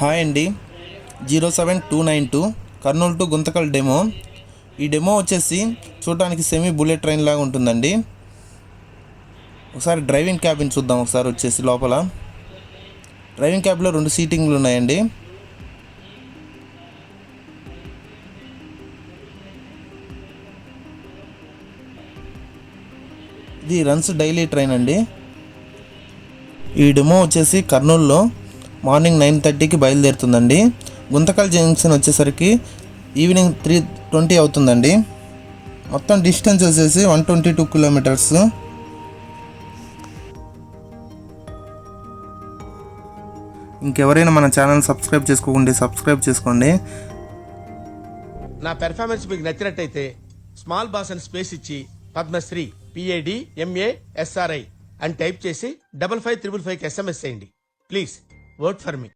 Hi అండి, 07292 Kurnool to Guntakal demo. ఈ demo వచ్చేసి చూడడానికి సెమీ బుల్లెట్ ట్రైన్ లాగా ఉంటుందండి. ఒకసారి డ్రైవింగ్ క్యాబిన్ చూద్దాం. ఒకసారి వచ్చేసి లోపల డ్రైవింగ్ క్యాబ్లో 2 సీటింగ్లు ఉన్నాయండి. ఇది రన్స్ డైలీ ట్రైన్ అండి. ఈ డెమో వచ్చేసి కర్నూలులో మార్నింగ్ 9:30కి బయలుదేరుతుందండి. గుంతకల్ జంక్షన్ వచ్చేసరికి ఈవినింగ్ 3:20 అవుతుందండి. మొత్తం డిస్టెన్స్ వచ్చేసి 122 కిలోమీటర్స్. ఇంకెవరైనా మన ఛానల్ సబ్స్క్రైబ్ చేసుకోండి, సబ్స్క్రైబ్ చేసుకోండి. నా పెర్ఫార్మెన్స్ మీకు నచ్చినట్టయితే స్మాల్ బాస్ అని స్పేస్ ఇచ్చి పద్మశ్రీ PADMASRI అని టైప్ చేసి 5555కి SMS చేయండి. Please work for me.